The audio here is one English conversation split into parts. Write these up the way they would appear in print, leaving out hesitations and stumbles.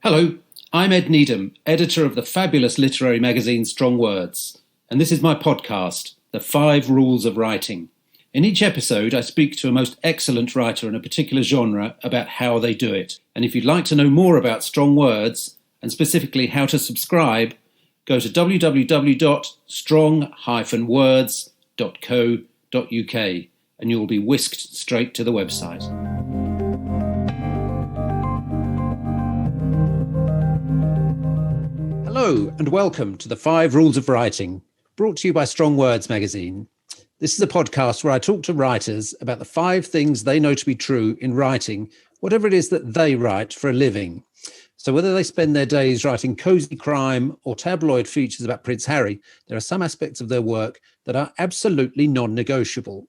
Hello, I'm Ed Needham, editor of the fabulous literary magazine Strong Words, and this is my podcast, The 5 Rules of Writing. In each episode, I speak to a most excellent writer in a particular genre about how they do it. And if you'd like to know more about Strong Words, and specifically how to subscribe, go to www.strong-words.co.uk and you'll be whisked straight to the website. Hello and welcome to the 5 Rules of Writing, brought to you by Strong Words magazine. This is a podcast where I talk to writers about the 5 things they know to be true in writing, whatever it is that they write for a living. So whether they spend their days writing cosy crime or tabloid features about Prince Harry, there are some aspects of their work that are absolutely non-negotiable.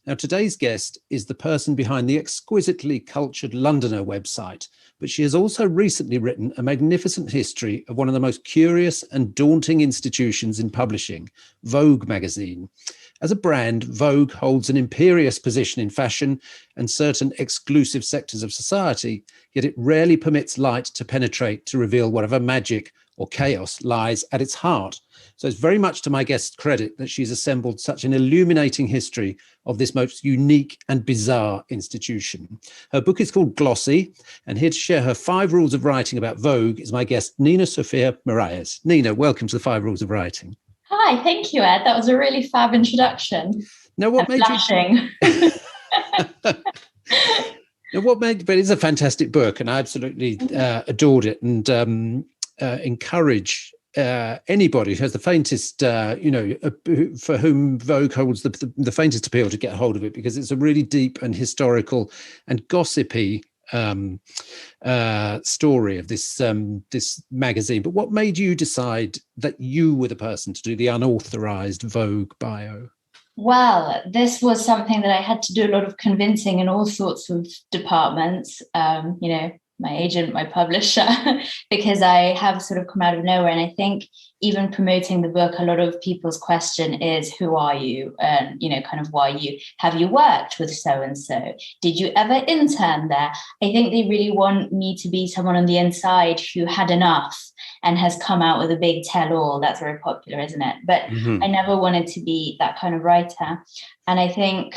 Now, today's guest is the person behind the exquisitely cultured Londoner website, but she has also recently written a magnificent history of one of the most curious and daunting institutions in publishing, Vogue magazine. As a brand, Vogue holds an imperious position in fashion and certain exclusive sectors of society, yet it rarely permits light to penetrate to reveal whatever magic or chaos lies at its heart. So it's very much to my guest's credit that she's assembled such an illuminating history of this most unique and bizarre institution. Her book is called Glossy, and here to share her 5 rules of writing about Vogue is my guest, Nina-Sophia Miralles. Nina, welcome to the 5 rules of writing. Hi, thank you, Ed. That was a really fab introduction. Now, what made you... But it's a fantastic book, and I absolutely adored it, and encourage anybody who has the faintest, for whom Vogue holds the faintest appeal to get hold of it, because it's a really deep and historical and gossipy story of this magazine. But what made you decide that you were the person to do the unauthorized Vogue bio? Well, this was something that I had to do a lot of convincing in all sorts of departments, my agent, my publisher, because I have sort of come out of nowhere. And I think even promoting the book, a lot of people's question is, who are you? And, kind of why you, have you worked with so-and-so? Did you ever intern there? I think they really want me to be someone on the inside who had enough and has come out with a big tell-all. That's very popular, isn't it? But I never wanted to be that kind of writer. And I think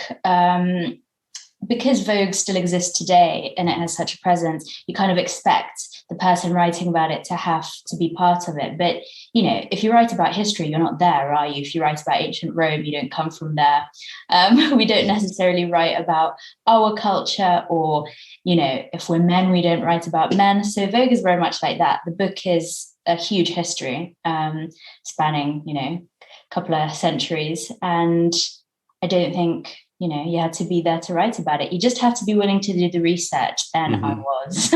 because Vogue still exists today and it has such a presence, you kind of expect the person writing about it to have to be part of it. But, if you write about history, you're not there, are you? If you write about ancient Rome, you don't come from there. We don't necessarily write about our culture, or, if we're men, we don't write about men. So Vogue is very much like that. The book is a huge history spanning, a couple of centuries. And I don't think... you had to be there to write about it. You just have to be willing to do the research, and I was.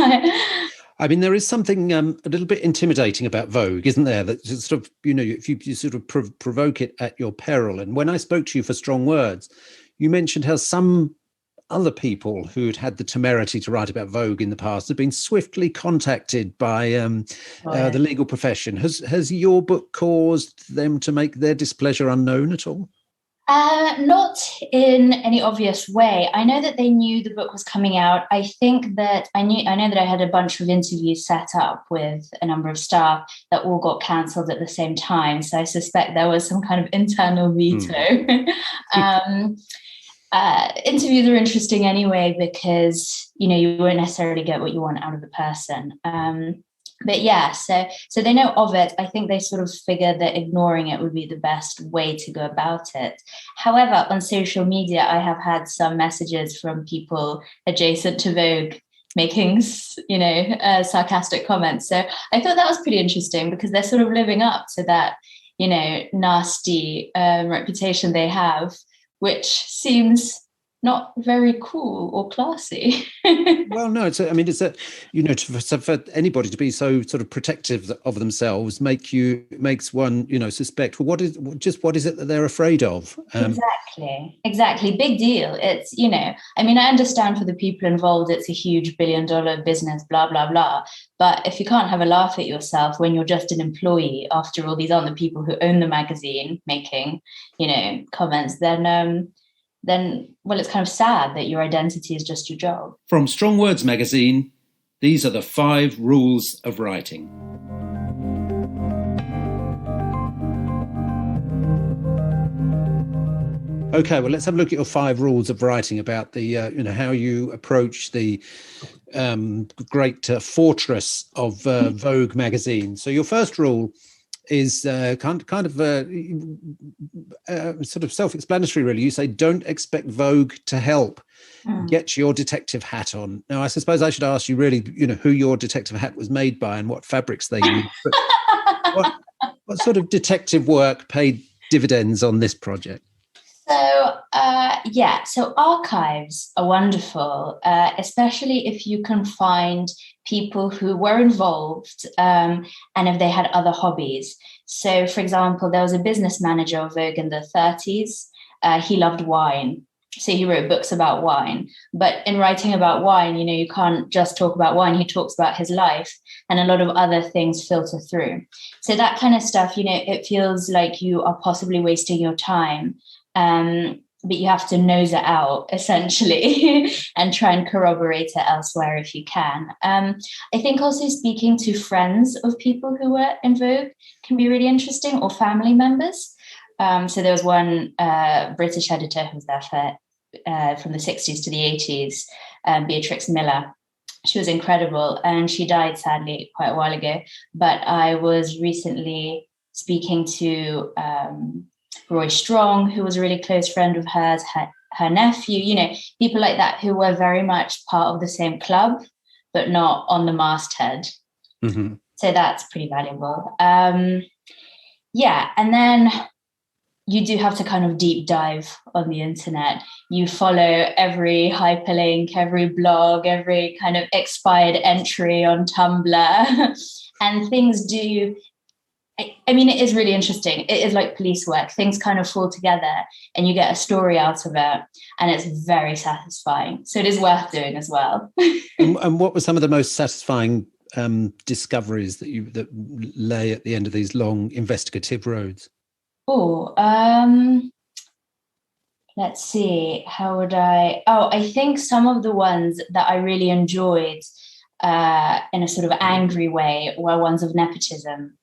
I mean, there is something a little bit intimidating about Vogue, isn't there? That sort of, if you sort of provoke it at your peril. And when I spoke to you for Strong Words, you mentioned how some other people who'd had the temerity to write about Vogue in the past have been swiftly contacted by the legal profession. Has your book caused them to make their displeasure unknown at all? Not in any obvious way. I know that they knew the book was coming out. I think that I know that I had a bunch of interviews set up with a number of staff that all got cancelled at the same time. So I suspect there was some kind of internal veto. Interviews are interesting anyway, because, you won't necessarily get what you want out of the person. But yeah, so they know of it. I think they sort of figured that ignoring it would be the best way to go about it. However, on social media, I have had some messages from people adjacent to Vogue making, sarcastic comments. So I thought that was pretty interesting, because they're sort of living up to that, nasty reputation they have, which seems not very cool or classy. Well, no, for anybody to be so sort of protective of themselves makes one, suspect, well, what is it that they're afraid of? Exactly. Big deal. It's, I understand for the people involved, it's a huge $1 billion business, blah, blah, blah. But if you can't have a laugh at yourself when you're just an employee, after all, these aren't the people who own the magazine making, comments, then well, it's kind of sad that your identity is just your job. From Strong Words magazine, These are the 5 rules of writing. Okay, well, let's have a look at your 5 rules of writing about the, how you approach the great fortress of Vogue magazine. So your first rule is kind of sort of self-explanatory, really. You say, don't expect Vogue to help. Get your detective hat on. Now, I suppose I should ask you really, who your detective hat was made by and what fabrics they used. But what sort of detective work paid dividends on this project? So archives are wonderful, especially if you can find people who were involved and if they had other hobbies. So, for example, there was a business manager of Vogue in the 30s. He loved wine. So he wrote books about wine. But in writing about wine, you can't just talk about wine. He talks about his life, and a lot of other things filter through. So that kind of stuff, it feels like you are possibly wasting your time. But you have to nose it out, essentially, and try and corroborate it elsewhere if you can. I think also speaking to friends of people who were in Vogue can be really interesting, or family members. So there was one British editor who was there from the 60s to the 80s, Beatrix Miller. She was incredible, and she died, sadly, quite a while ago. But I was recently speaking to Roy Strong, who was a really close friend of hers, her nephew, people like that who were very much part of the same club, but not on the masthead. Mm-hmm. So that's pretty valuable. And then you do have to kind of deep dive on the internet. You follow every hyperlink, every blog, every kind of expired entry on Tumblr, and things do. I mean, it is really interesting. It is like police work. Things kind of fall together and you get a story out of it, and it's very satisfying. So it is worth doing as well. And what were some of the most satisfying discoveries that lay at the end of these long investigative roads? Let's see. How would I? I think some of the ones that I really enjoyed in a sort of angry way were ones of nepotism.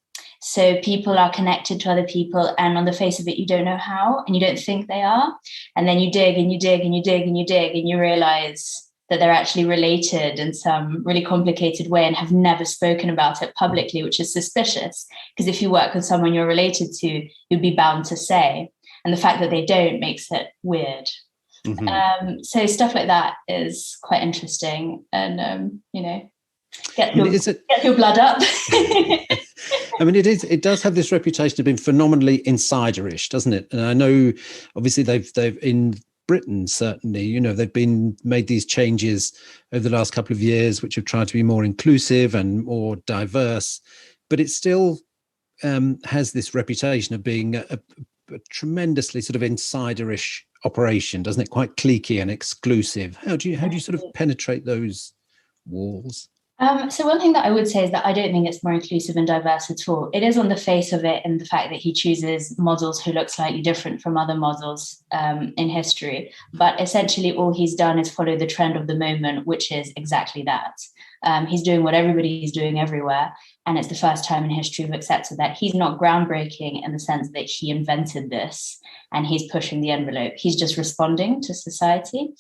So people are connected to other people, and on the face of it, you don't know how, and you don't think they are. And then you dig and you dig and you dig and you dig, and you realize that they're actually related in some really complicated way and have never spoken about it publicly, which is suspicious. Because if you work with someone you're related to, you'd be bound to say. And the fact that they don't makes it weird. Mm-hmm. So stuff like that is quite interesting. And, get your blood up. I mean, it does have this reputation of being phenomenally insiderish, doesn't it? And I know, obviously, they've in Britain, certainly, they've made these changes over the last couple of years, which have tried to be more inclusive and more diverse, but it still has this reputation of being a tremendously sort of insiderish operation, doesn't it? Quite cliquey and exclusive. How do you sort of penetrate those walls? So one thing that I would say is that I don't think it's more inclusive and diverse at all. It is on the face of it, and the fact that he chooses models who look slightly different from other models in history. But essentially all he's done is follow the trend of the moment, which is exactly that. He's doing what everybody is doing everywhere. And it's the first time in history we've accepted that he's not groundbreaking in the sense that he invented this and he's pushing the envelope. He's just responding to society.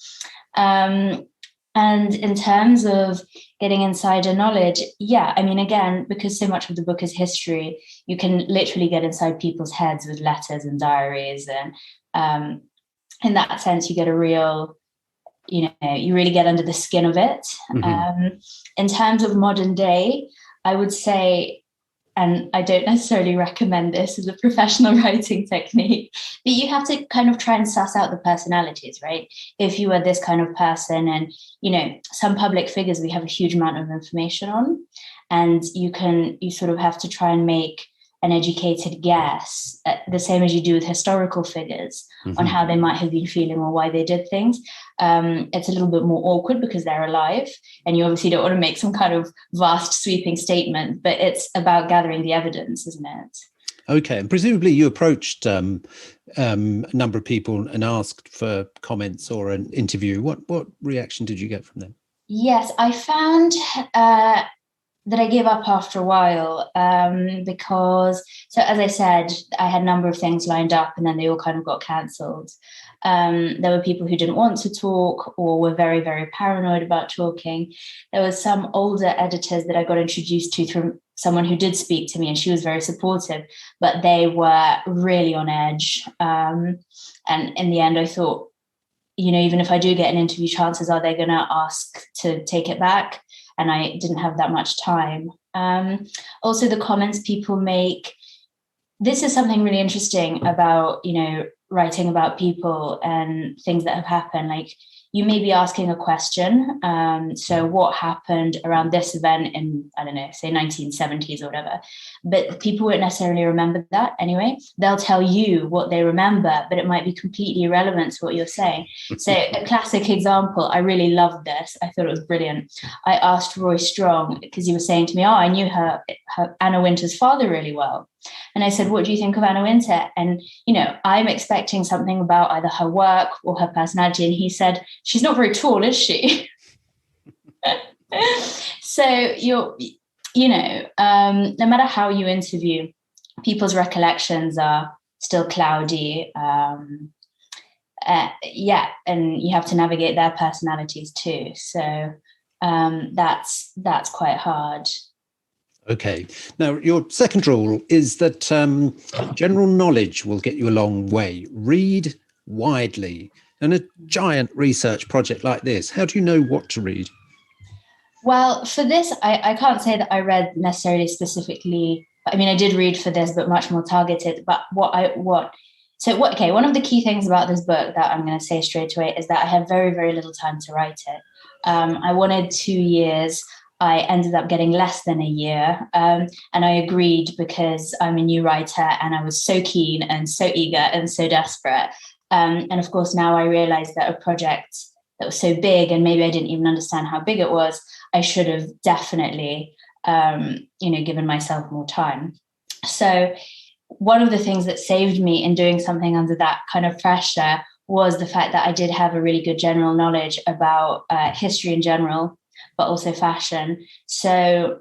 And in terms of getting insider knowledge, I mean, again, because so much of the book is history, you can literally get inside people's heads with letters and diaries. And in that sense, you get a real, you really get under the skin of it. Mm-hmm. In terms of modern day, I would say, and I don't necessarily recommend this as a professional writing technique, but you have to kind of try and suss out the personalities, right? If you are this kind of person, and, some public figures we have a huge amount of information on, and you sort of have to try and make an educated guess, the same as you do with historical figures, mm-hmm. on how they might have been feeling or why they did things. It's a little bit more awkward because they're alive, and you obviously don't want to make some kind of vast sweeping statement, but it's about gathering the evidence, isn't it? Okay, and presumably you approached a number of people and asked for comments or an interview. What reaction did you get from them? Yes, I found that I gave up after a while because, so as I said, I had a number of things lined up and then they all kind of got cancelled. There were people who didn't want to talk or were very, very paranoid about talking. There was some older editors that I got introduced to through someone who did speak to me, and she was very supportive, but they were really on edge. And in the end, I thought, even if I do get an interview, chances are they're going to ask to take it back. And I didn't have that much time. Also, the comments people make. This is something really interesting about, writing about people and things that have happened. Like, you may be asking a question. So what happened around this event in, I don't know, say 1970s or whatever, but people won't necessarily remember that anyway. They'll tell you what they remember, but it might be completely irrelevant to what you're saying. So a classic example, I really loved this. I thought it was brilliant. I asked Roy Strong, because he was saying to me, I knew her Anna Wintour's father really well. And I said, what do you think of Anna Wintour? And, I'm expecting something about either her work or her personality. And he said, she's not very tall, is she? So no matter how you interview, people's recollections are still cloudy. And you have to navigate their personalities too. So that's quite hard. Okay. Now, your second rule is that general knowledge will get you a long way. Read widely. And a giant research project like this, how do you know what to read? Well, for this, I can't say that I read necessarily specifically. I mean, I did read for this, but much more targeted. But one of the key things about this book that I'm going to say straight away is that I had very, very little time to write it. I wanted 2 years. I ended up getting less than a year. And I agreed because I'm a new writer and I was so keen and so eager and so desperate. And of course, now I realize that a project that was so big, and maybe I didn't even understand how big it was, I should have definitely, given myself more time. So one of the things that saved me in doing something under that kind of pressure was the fact that I did have a really good general knowledge about history in general, but also fashion. So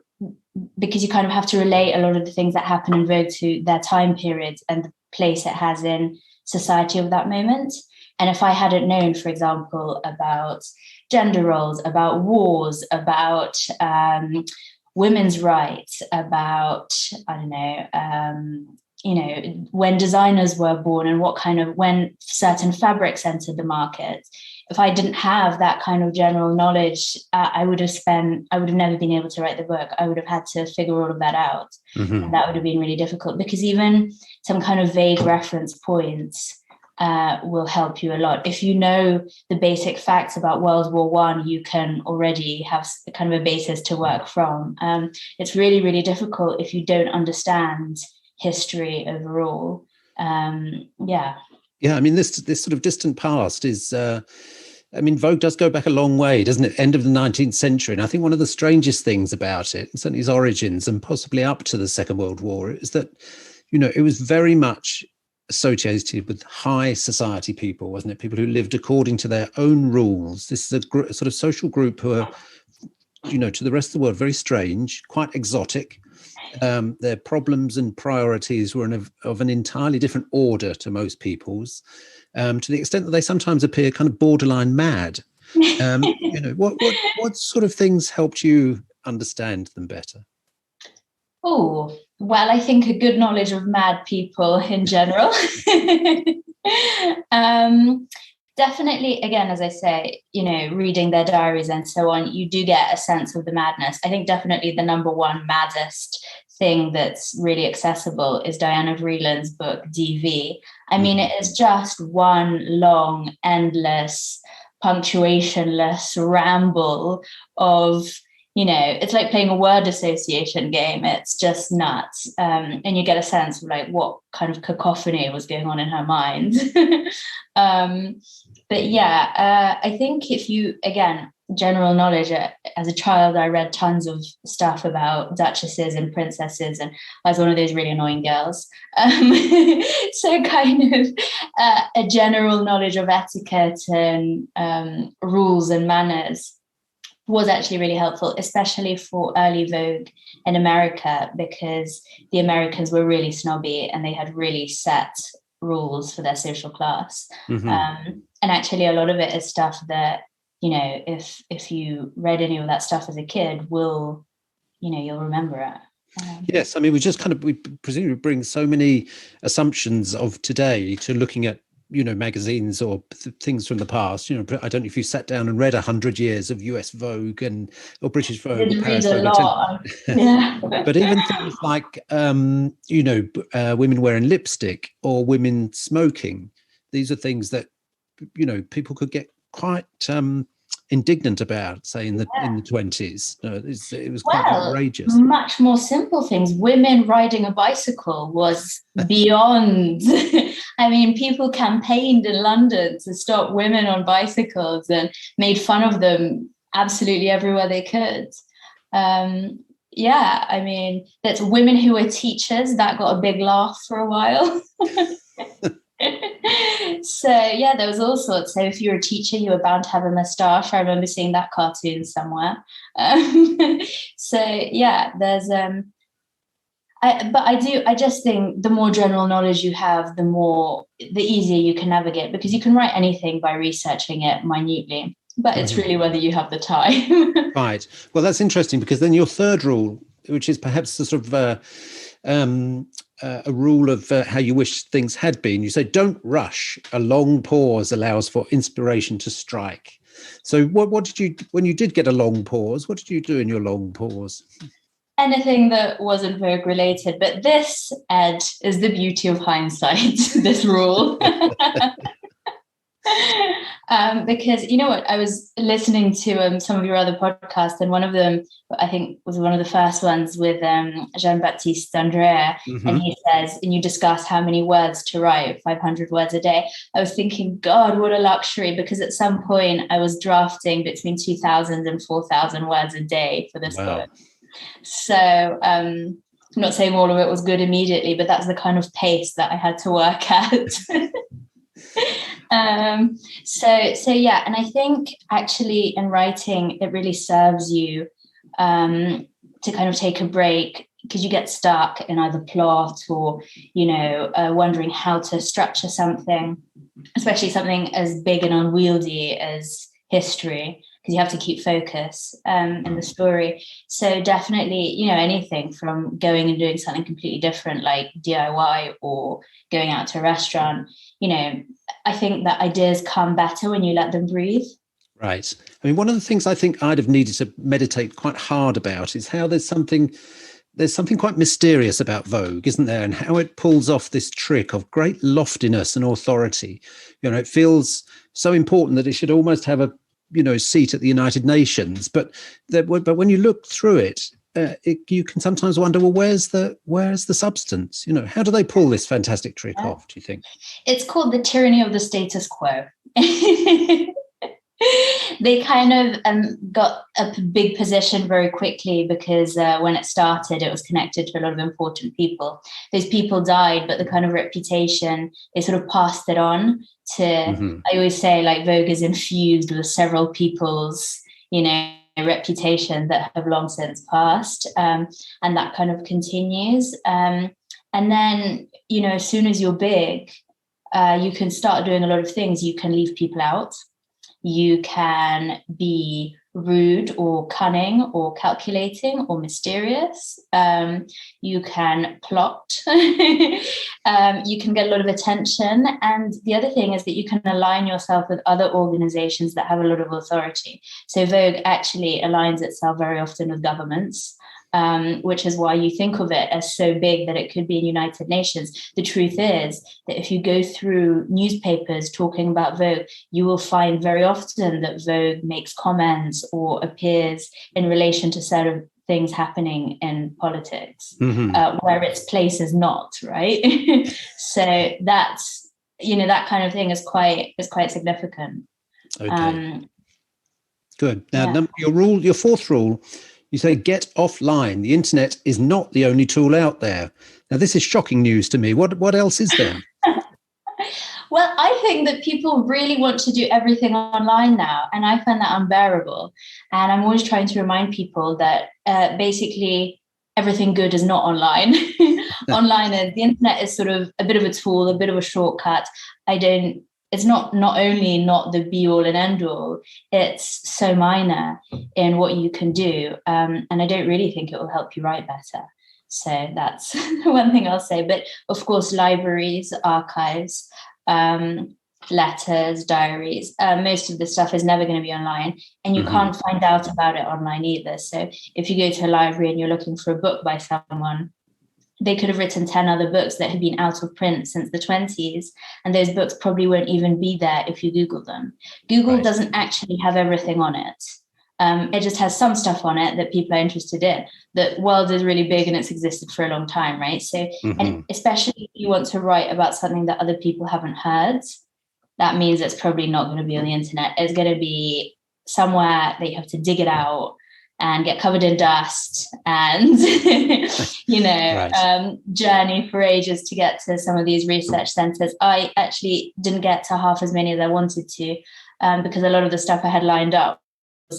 because you kind of have to relate a lot of the things that happen in Vogue to their time periods and the place it has in society of that moment. And if I hadn't known, for example, about gender roles, about wars, about women's rights, about, when designers were born and when certain fabrics entered the market, if I didn't have that kind of general knowledge, I would have never been able to write the book. I would have had to figure all of that out. Mm-hmm. And that would have been really difficult, because even some kind of vague reference points will help you a lot. If you know the basic facts about World War I, you can already have kind of a basis to work from. It's really, really difficult if you don't understand history overall. Yeah, I mean, this sort of distant past is, Vogue does go back a long way, doesn't it? End of the 19th century. And I think one of the strangest things about it, certainly its origins and possibly up to the Second World War, is that, it was very much associated with high society people, wasn't it? People who lived according to their own rules. This is a sort of social group who are, to the rest of the world, very strange, quite exotic. Their problems and priorities were of an entirely different order to most people's, to the extent that they sometimes appear kind of borderline mad. What sort of things helped you understand them better? Oh, well, I think a good knowledge of mad people in general. Definitely, again, as I say, reading their diaries and so on, you do get a sense of the madness. I think definitely the number one maddest thing that's really accessible is Diana Vreeland's book, DV. I mean, it is just one long, endless, punctuationless ramble of, it's like playing a word association game. It's just nuts. And you get a sense of like what kind of cacophony was going on in her mind. I think if you, again, general knowledge, as a child, I read tons of stuff about duchesses and princesses, and I was one of those really annoying girls. So kind of a general knowledge of etiquette and rules and manners was actually really helpful, especially for early Vogue in America, because the Americans were really snobby and they had really set rules for their social class. Mm-hmm. And actually, a lot of it is stuff that, if you read any of that stuff as a kid, you'll remember it. Yes, I mean, we presumably bring so many assumptions of today to looking at, magazines or things from the past. I don't know if you sat down and read 100 years of US Vogue or British Vogue or Paris Vogue. A lot. Yeah. But even things like, women wearing lipstick or women smoking, these are things that, people could get quite indignant about, say in the 20s. It was quite outrageous. Much more simple things. Women riding a bicycle was beyond. I mean, people campaigned in London to stop women on bicycles and made fun of them absolutely everywhere they could. I mean, that's women who were teachers, that got a big laugh for a while. So there was all sorts. So if you were a teacher, you were bound to have a moustache. I remember seeing that cartoon somewhere. There's I just think the more general knowledge you have, the easier you can navigate, because you can write anything by researching it minutely, but it's really whether you have the time. Right. Well, that's interesting, because then your third rule, which is perhaps the sort of a rule of how you wish things had been. You say, don't rush. A long pause allows for inspiration to strike. So what did you, when you did get a long pause, what did you do in your long pause? Anything that wasn't Vogue related. But this, Ed, is the beauty of hindsight, this rule. Because you know what, I was listening to some of your other podcasts, and one of them I think was one of the first ones with Jean-Baptiste Andrea, and he says, and you discuss how many words to write, 500 words a day. I was thinking, God, what a luxury, because at some point I was drafting between 2,000 and 4,000 words a day for this book. So I'm not saying all of it was good immediately, but that's the kind of pace that I had to work at. And I think actually in writing it really serves you to kind of take a break, because you get stuck in either plot or wondering how to structure something, especially something as big and unwieldy as history, because you have to keep focus in the story. So definitely, anything from going and doing something completely different like DIY or going out to a restaurant, I think that ideas come better when you let them breathe. Right. I mean, one of the things I think I'd have needed to meditate quite hard about is how there's something quite mysterious about Vogue, isn't there? And how it pulls off this trick of great loftiness and authority. It feels so important that it should almost have a seat at the United Nations, but when you look through it, you can sometimes wonder, well, where's the substance? How do they pull this fantastic trick off, do you think? It's called the tyranny of the status quo. They kind of got a big position very quickly, because when it started, it was connected to a lot of important people. Those people died, but the kind of reputation, they sort of passed it on to, I always say, like, Vogue is infused with several people's, reputation that have long since passed. And that kind of continues. And then, as soon as you're big, you can start doing a lot of things. You can leave people out. You can be rude or cunning or calculating or mysterious. You can plot. You can get a lot of attention. And the other thing is that you can align yourself with other organizations that have a lot of authority. So Vogue actually aligns itself very often with governments. Which is why you think of it as so big that it could be in United Nations. The truth is that if you go through newspapers talking about Vogue, you will find very often that Vogue makes comments or appears in relation to certain things happening in politics, where its place is not, right? So that's, that kind of thing is quite significant. Okay. Good. Now, your fourth rule, you say, get offline. The internet is not the only tool out there. Now, this is shocking news to me. What else is there? Well, I think that people really want to do everything online now, and I find that unbearable. And I'm always trying to remind people that basically everything good is not online. Online is, the internet is sort of a bit of a tool, a bit of a shortcut. It's not only not the be all and end all, it's so minor in what you can do. And I don't really think it will help you write better. So that's one thing I'll say. But of course, libraries, archives, letters, diaries, most of the stuff is never going to be online, and you can't find out about it online either. So if you go to a library and you're looking for a book by someone, they could have written 10 other books that had been out of print since the 20s, and those books probably won't even be there if you Google them. Google doesn't actually have everything on it. It just has some stuff on it that people are interested in. The world is really big and it's existed for a long time, right? So, and especially if you want to write about something that other people haven't heard, that means it's probably not going to be on the internet. It's going to be somewhere that you have to dig it out and get covered in dust and, journey for ages to get to some of these research centers. I actually didn't get to half as many as I wanted to, because a lot of the stuff I had lined up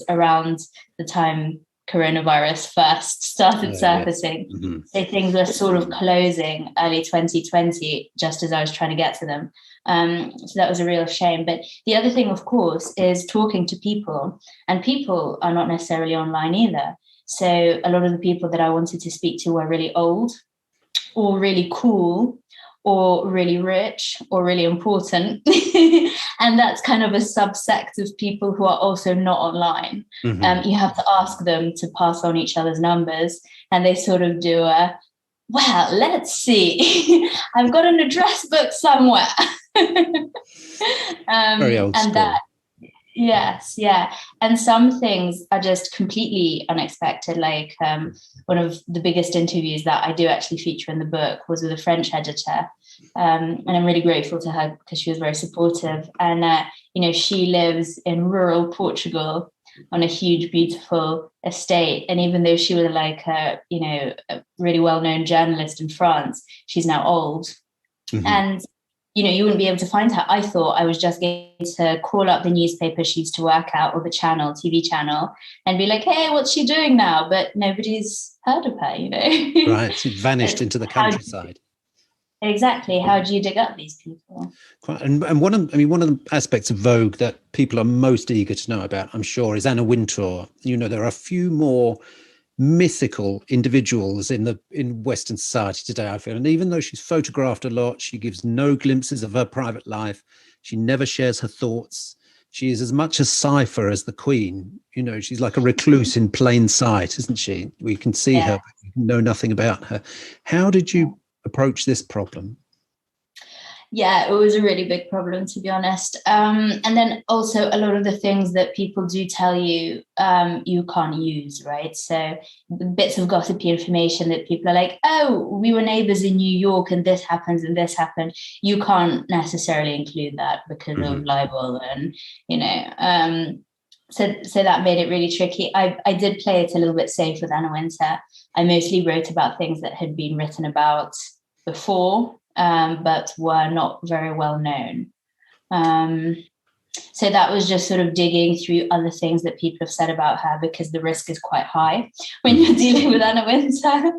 around the time coronavirus first started surfacing. So things were sort of closing early 2020, just as I was trying to get to them. So that was a real shame. But the other thing, of course, is talking to people, and people are not necessarily online either. So a lot of the people that I wanted to speak to were really old or really cool or really rich or really important. And that's kind of a subsect of people who are also not online. You have to ask them to pass on each other's numbers, and they sort of do well, let's see. I've got an address book somewhere. Very old school. That, yes, yeah. And some things are just completely unexpected. Like one of the biggest interviews that I do actually feature in the book was with a French editor. And I'm really grateful to her because she was very supportive. And, she lives in rural Portugal on a huge, beautiful estate. And even though she was like a really well-known journalist in France, she's now old. And, you wouldn't be able to find her. I thought I was just going to call up the newspaper she used to work at, or the TV channel, and be like, hey, what's she doing now? But nobody's heard of her, Right, she vanished into the countryside. Exactly. How do you dig up these people? And one of the aspects of Vogue that people are most eager to know about, I'm sure, is Anna Wintour. There are a few more mythical individuals in Western society today, I feel. And even though she's photographed a lot, she gives no glimpses of her private life. She never shares her thoughts. She is as much a cipher as the Queen. She's like a recluse in plain sight, isn't she? We can see her, but we know nothing about her. How did you approach this problem? Yeah, it was a really big problem, to be honest. And then also a lot of the things that people do tell you, you can't use, right? So bits of gossipy information that people are like, oh, we were neighbors in New York and this happens and this happened. You can't necessarily include that because of libel and, so that made it really tricky. I did play it a little bit safe with Anna Wintour. I mostly wrote about things that had been written about before, but were not very well known. So that was just sort of digging through other things that people have said about her, because the risk is quite high when you're dealing with Anna Wintour.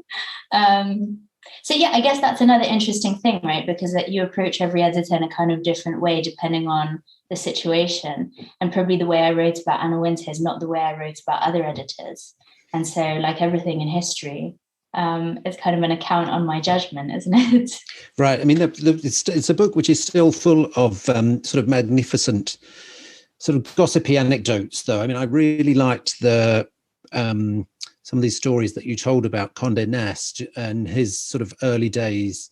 So yeah, I guess that's another interesting thing, right? Because that you approach every editor in a kind of different way depending on the situation. And probably the way I wrote about Anna Wintour is not the way I wrote about other editors. And so, like everything in history, it's kind of an account on my judgment, isn't it? Right. I mean, it's a book which is still full of sort of magnificent, sort of gossipy anecdotes, though. I mean, I really liked some of these stories that you told about Condé Nast and his sort of early days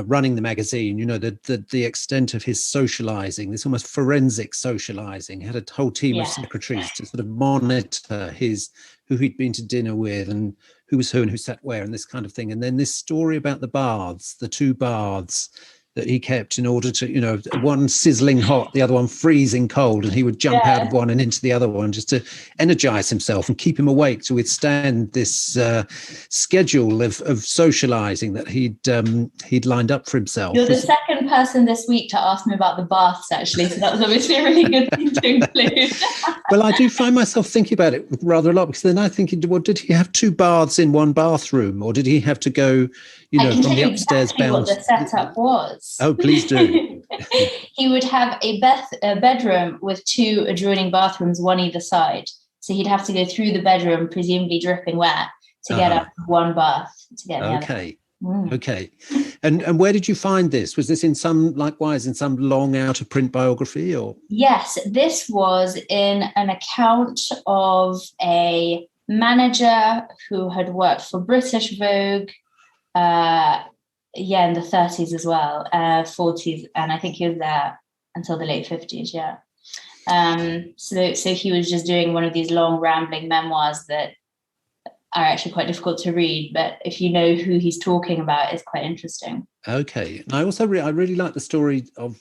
running the magazine. The extent of his socializing, this almost forensic socializing. He had a whole team of secretaries to sort of monitor who he'd been to dinner with and who was who and who sat where and this kind of thing. And then this story about the two baths, that he kept in order to, one sizzling hot, the other one freezing cold, and he would jump out of one and into the other one just to energize himself and keep him awake to withstand this schedule of socializing that he'd lined up for himself. You're the second person this week to ask me about the baths, actually, so that was obviously a really good thing to include. Well, I do find myself thinking about it rather a lot, because then I think, well, did he have two baths in one bathroom, or did he have to go, from the upstairs exactly what the setup was. Oh, please do. He would have a bedroom with two adjoining bathrooms, one either side. So he'd have to go through the bedroom, presumably dripping wet, to get up one bath to get the other. Okay. And where did you find this? Was this in some long out of print biography, or? Yes, this was in an account of a manager who had worked for British Vogue, in the 30s as well, 40s, and I think he was there until the late 50s. So he was just doing one of these long rambling memoirs that are actually quite difficult to read, but if you know who he's talking about, it's quite interesting. Okay. And I also I really like the story of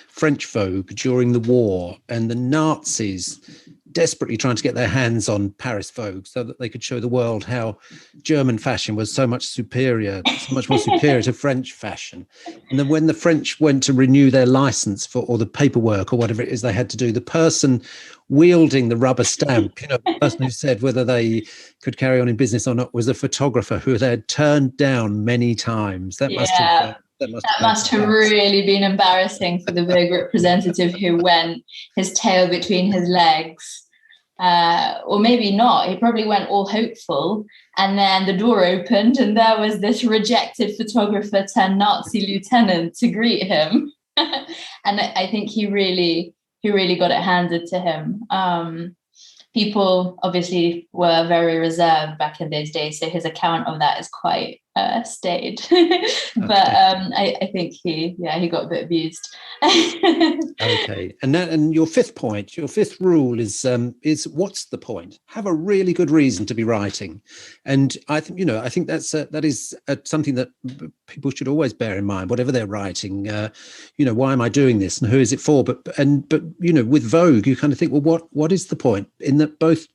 French Vogue during the war, and the Nazis desperately trying to get their hands on Paris Vogue so that they could show the world how German fashion was so much more superior to French fashion. And then when the French went to renew their license or the paperwork or whatever it is they had to do, the person wielding the rubber stamp, the person who said whether they could carry on in business or not, was a photographer who they had turned down many times. That must have really been embarrassing for the Vogue representative who went, his tail between his legs. Or maybe not. He probably went all hopeful, and then the door opened and there was this rejected photographer turned Nazi lieutenant to greet him. And I think he really got it handed to him. People obviously were very reserved back in those days, so his account of that is quite staid. But I think he got a bit abused. Okay, and your fifth rule is what's the point? Have a really good reason to be writing, and I think that is something that people should always bear in mind, whatever they're writing. Why am I doing this, and who is it for? But with Vogue, you kind of think, well, what is the point? In that both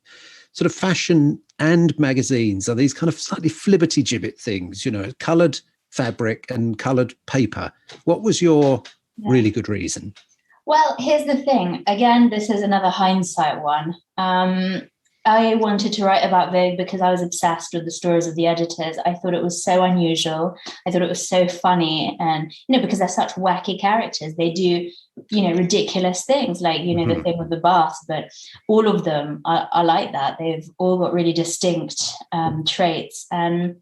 sort of fashion and magazines are these kind of slightly flibberty-gibbet things, coloured fabric and coloured paper. What was your really good reason? Well, here's the thing. Again, this is another hindsight one. I wanted to write about Vogue because I was obsessed with the stories of the editors. I thought it was so unusual. I thought it was so funny. And, because they're such wacky characters, they do, ridiculous things like, the thing with the bath, but all of them are like that. They've all got really distinct traits. And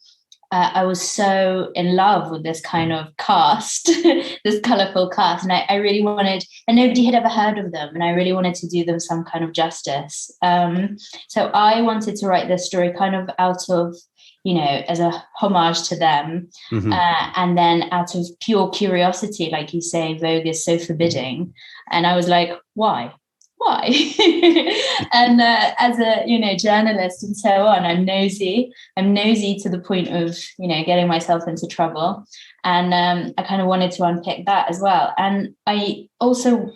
I was so in love with this kind of cast, this colourful cast. And I really wanted, and nobody had ever heard of them. And I really wanted to do them some kind of justice. So I wanted to write this story kind of out of, as a homage to them. And then out of pure curiosity, like you say, Vogue is so forbidding. And I was like, why? And as a journalist and so on, I'm nosy to the point of getting myself into trouble, and I kind of wanted to unpick that as well. And I also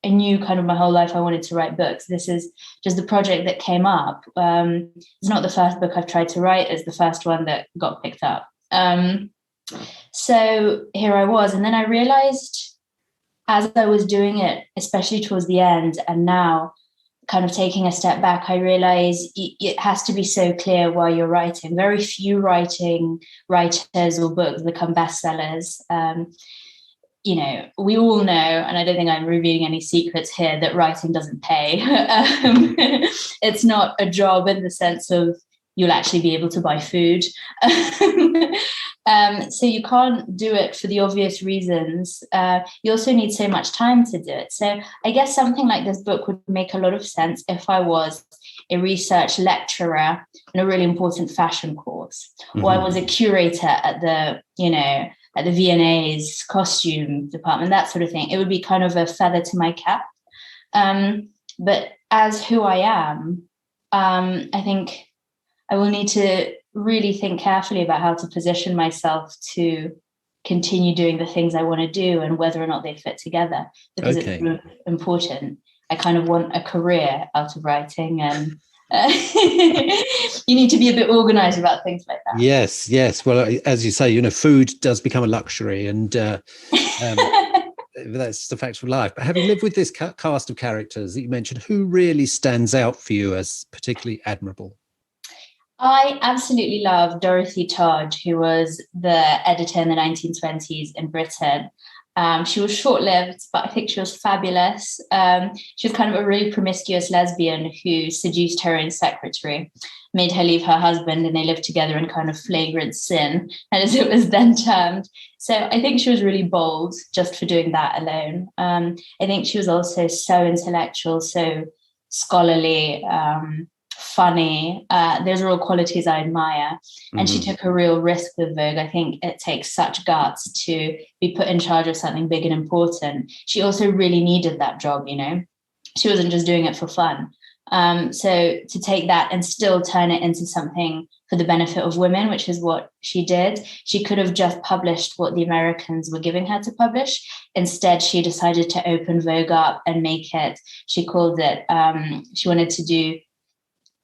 I knew kind of my whole life I wanted to write books. This is just the project that came up. It's not the first book I've tried to write, it's the first one that got picked up. So here I was, and then I realized as I was doing it, especially towards the end, and now kind of taking a step back, I realized it has to be so clear why you're writing. Very few writers or books become bestsellers. We all know, and I don't think I'm revealing any secrets here, that writing doesn't pay. It's not a job in the sense of you'll actually be able to buy food. So you can't do it for the obvious reasons. You also need so much time to do it. So I guess something like this book would make a lot of sense if I was a research lecturer in a really important fashion course, or I was a curator at the V&A's costume department, that sort of thing. It would be kind of a feather to my cap. But as who I am, I think I will need to really think carefully about how to position myself to continue doing the things I want to do and whether or not they fit together, because it's really important. I kind of want a career out of writing, and you need to be a bit organized about things like that. Yes. Well, as you say, food does become a luxury, and that's the fact of life. But having lived with this cast of characters that you mentioned, who really stands out for you as particularly admirable? I absolutely love Dorothy Todd, who was the editor in the 1920s in Britain. She was short-lived, but I think she was fabulous. She was kind of a really promiscuous lesbian who seduced her own secretary, made her leave her husband, and they lived together in kind of flagrant sin, as it was then termed. So I think she was really bold just for doing that alone. I think she was also so intellectual, so scholarly, funny. Those are all qualities I admire. And she took a real risk with Vogue. I think it takes such guts to be put in charge of something big and important. She also really needed that job, She wasn't just doing it for fun. So to take that and still turn it into something for the benefit of women, which is what she did. She could have just published what the Americans were giving her to publish. Instead, she decided to open Vogue up and make it, she called it, she wanted to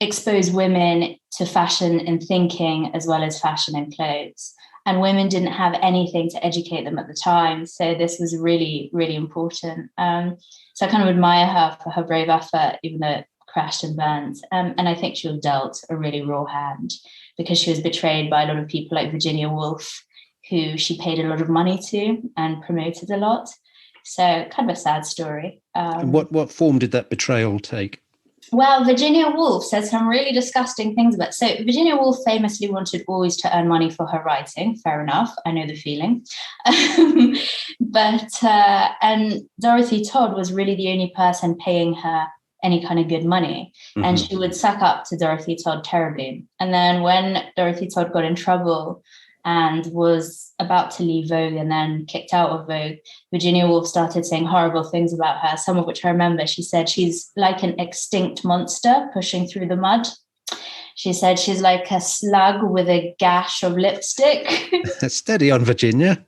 expose women to fashion and thinking as well as fashion and clothes. And women didn't have anything to educate them at the time. So this was really, really important. So I kind of admire her for her brave effort, even though it crashed and burned. And I think she was dealt a really raw hand because she was betrayed by a lot of people like Virginia Woolf, who she paid a lot of money to and promoted a lot. So kind of a sad story. And what form did that betrayal take? Well, Virginia Woolf says some really disgusting things about it. So Virginia Woolf famously wanted always to earn money for her writing. Fair enough. I know the feeling. And Dorothy Todd was really the only person paying her any kind of good money. And she would suck up to Dorothy Todd terribly. And then when Dorothy Todd got in trouble and was about to leave Vogue and then kicked out of Vogue, Virginia Woolf started saying horrible things about her, some of which I remember. She said she's like an extinct monster pushing through the mud. She said she's like a slug with a gash of lipstick. Steady on, Virginia.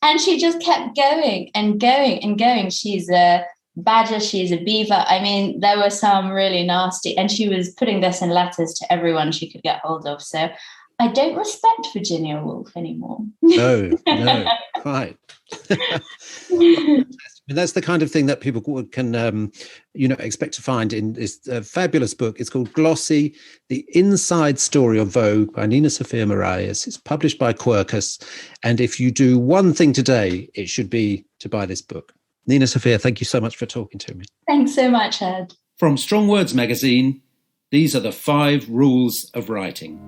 And she just kept going and going and going. She's a badger, she's a beaver. I mean, there were some really nasty, and she was putting this in letters to everyone she could get hold of. So I don't respect Virginia Woolf anymore. No, quite. That's the kind of thing that people can, expect to find in this fabulous book. It's called Glossy, The Inside Story of Vogue by Nina-Sophia Miralles. It's published by Quercus. And if you do one thing today, it should be to buy this book. Nina-Sophia, thank you so much for talking to me. Thanks so much, Ed. From Strong Words magazine, these are the 5 rules of writing.